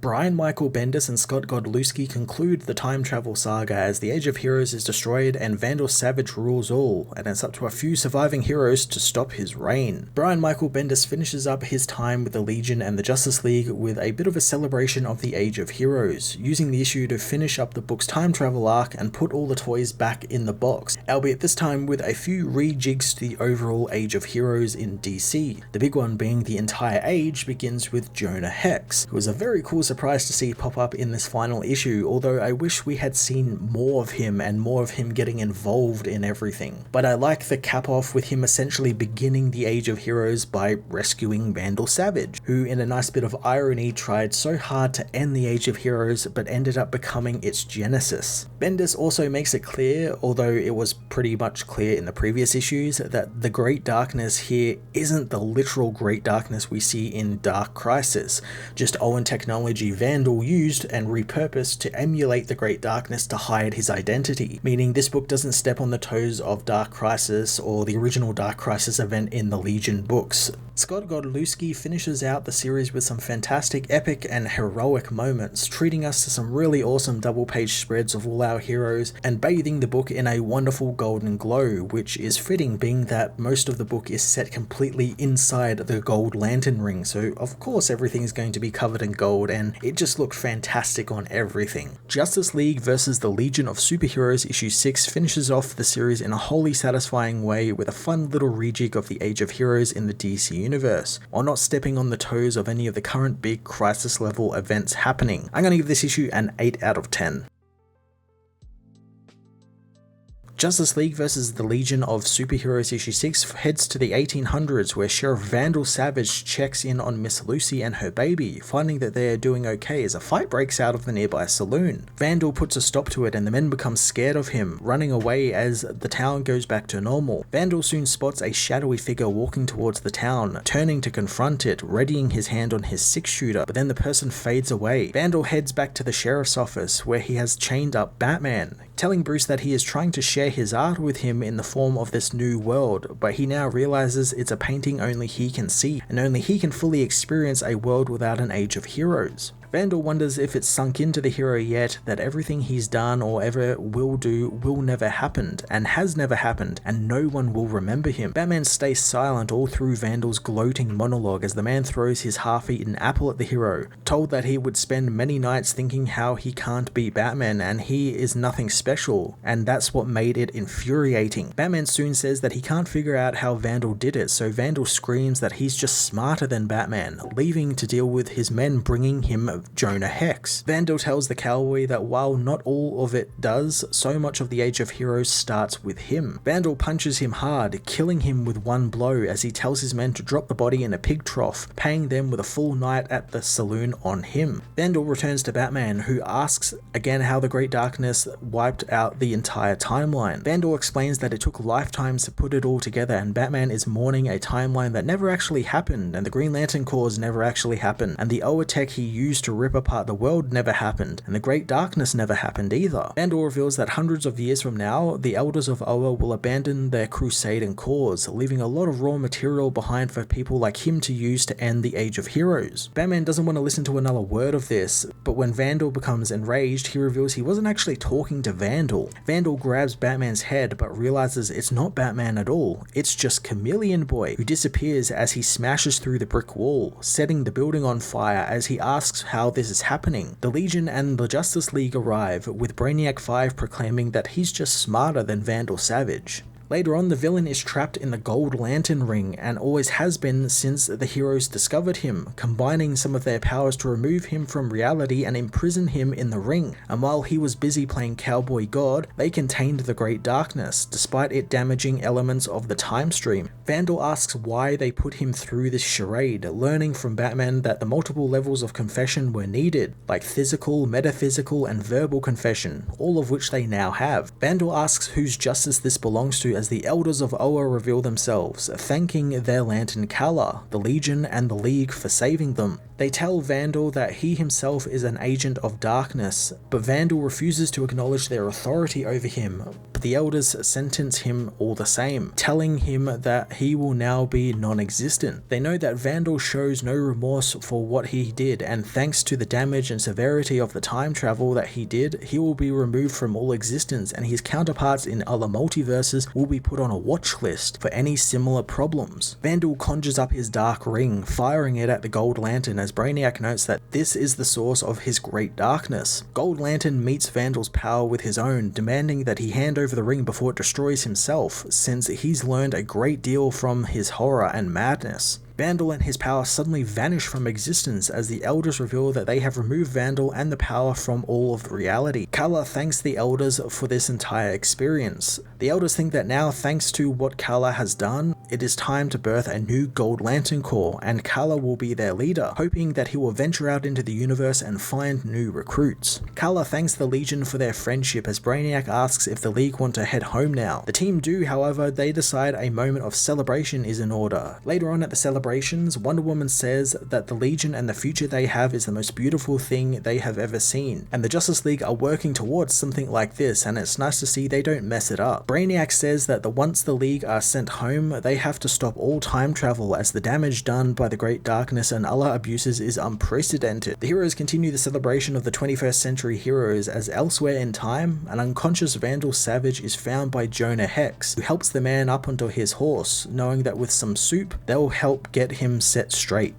Brian Michael Bendis and Scott Godlewski conclude the time travel saga as the Age of Heroes is destroyed and Vandal Savage rules all, and it's up to a few surviving heroes to stop his reign. Brian Michael Bendis finishes up his time with the Legion and the Justice League with a bit of a celebration of the Age of Heroes, using the issue to finish up the book's time travel arc and put all the toys back in the box, albeit this time with a few rejigs to the overall Age of Heroes in DC. The big one being the entire age begins with Jonah Hex, who was a very cool surprise to see pop up in this final issue, although I wish we had seen more of him and more of him getting involved in everything. But I like the cap off with him essentially beginning the Age of Heroes by rescuing Vandal Savage, who in a nice bit of irony tried so hard to end the Age of Heroes but ended up becoming its genesis. Bendis also makes it clear, although it was pretty much clear in the previous issues, that the Great Darkness here isn't the literal Great Darkness we see in Dark Crisis, just Owen technology Vandal used and repurposed to emulate the Great Darkness to hide his identity, meaning this book doesn't step on the toes of Dark Crisis or the original Dark Crisis event in the Legion books. Scott Godlewski finishes out the series with some fantastic epic and heroic moments, treating us to some really awesome double-page spreads of all our heroes and bathing the book in a wonderful golden glow, which is fitting being that most of the book is set completely inside the gold lantern ring, so of course everything's going to be covered in gold, and it just looked fantastic on everything. Justice League vs. the Legion of Superheroes issue 6 finishes off the series in a wholly satisfying way with a fun little rejig of the Age of Heroes in the DC universe, while not stepping on the toes of any of the current big crisis level events happening. I'm going to give this issue an 8 out of 10. Justice League vs. the Legion of Superheroes issue 6 heads to the 1800s, where Sheriff Vandal Savage checks in on Miss Lucy and her baby, finding that they are doing okay as a fight breaks out of the nearby saloon. Vandal puts a stop to it and the men become scared of him, running away as the town goes back to normal. Vandal soon spots a shadowy figure walking towards the town, turning to confront it, readying his hand on his 6-shooter, but then the person fades away. Vandal heads back to the sheriff's office, where he has chained up Batman, telling Bruce that he is trying to share his art with him in the form of this new world, but he now realizes it's a painting only he can see, and only he can fully experience a world without an Age of Heroes. Vandal wonders if it's sunk into the hero yet that everything he's done or ever will do will never happen, and has never happened, and no one will remember him. Batman stays silent all through Vandal's gloating monologue as the man throws his half-eaten apple at the hero, told that he would spend many nights thinking how he can't be Batman and he is nothing special, and that's what made it infuriating. Batman soon says that he can't figure out how Vandal did it, so Vandal screams that he's just smarter than Batman, leaving to deal with his men bringing him Jonah Hex. Vandal tells the cowboy that while not all of it does, so much of the Age of Heroes starts with him. Vandal punches him hard, killing him with one blow as he tells his men to drop the body in a pig trough, paying them with a full night at the saloon on him. Vandal returns to Batman, who asks again how the Great Darkness wiped out the entire timeline. Vandal explains that it took lifetimes to put it all together, and Batman is mourning a timeline that never actually happened, and the Green Lantern Corps never actually happened, and the Oa tech he used to rip apart the world never happened, and the Great Darkness never happened either. Vandal reveals that hundreds of years from now, the Elders of Oa will abandon their crusade and cause, leaving a lot of raw material behind for people like him to use to end the Age of Heroes. Batman doesn't want to listen to another word of this, but when Vandal becomes enraged, he reveals he wasn't actually talking to Vandal. Vandal grabs Batman's head, but realizes it's not Batman at all, it's just Chameleon Boy, who disappears as he smashes through the brick wall, setting the building on fire as he asks how this is happening. The Legion and the Justice League arrive, with Brainiac 5 proclaiming that he's just smarter than Vandal Savage. Later on, the villain is trapped in the Gold Lantern Ring, and always has been since the heroes discovered him, combining some of their powers to remove him from reality and imprison him in the ring. And while he was busy playing Cowboy God, they contained the Great Darkness, despite it damaging elements of the time stream. Vandal asks why they put him through this charade, learning from Batman that the multiple levels of confession were needed, like physical, metaphysical, and verbal confession, all of which they now have. Vandal asks whose justice this belongs to, as the Elders of Oa reveal themselves, thanking their Lantern Kala, the Legion, and the League for saving them. They tell Vandal that he himself is an agent of darkness, but Vandal refuses to acknowledge their authority over him, but the Elders sentence him all the same, telling him that he will now be non-existent. They know that Vandal shows no remorse for what he did, and thanks to the damage and severity of the time travel that he did, he will be removed from all existence, and his counterparts in other multiverses will be put on a watch list for any similar problems. Vandal conjures up his dark ring, firing it at the Gold Lantern, as Brainiac notes that this is the source of his great darkness. Gold Lantern meets Vandal's power with his own, demanding that he hand over the ring before it destroys himself, since he's learned a great deal from his horror and madness. Vandal and his power suddenly vanish from existence as the Elders reveal that they have removed Vandal and the power from all of reality. Kala thanks the Elders for this entire experience. The Elders think that now, thanks to what Kala has done, it is time to birth a new Gold Lantern Corps, and Kala will be their leader, hoping that he will venture out into the universe and find new recruits. Kala thanks the Legion for their friendship as Brainiac asks if the League want to head home now. The team do, however, they decide a moment of celebration is in order. Later on at the celebration, Wonder Woman says that the Legion and the future they have is the most beautiful thing they have ever seen, and the Justice League are working towards something like this, and it's nice to see they don't mess it up. Brainiac says that once the League are sent home, they have to stop all time travel as the damage done by the Great Darkness and other abuses is unprecedented. The heroes continue the celebration of the 21st century heroes as elsewhere in time, an unconscious Vandal Savage is found by Jonah Hex, who helps the man up onto his horse, knowing that with some soup, they'll help get him set straight.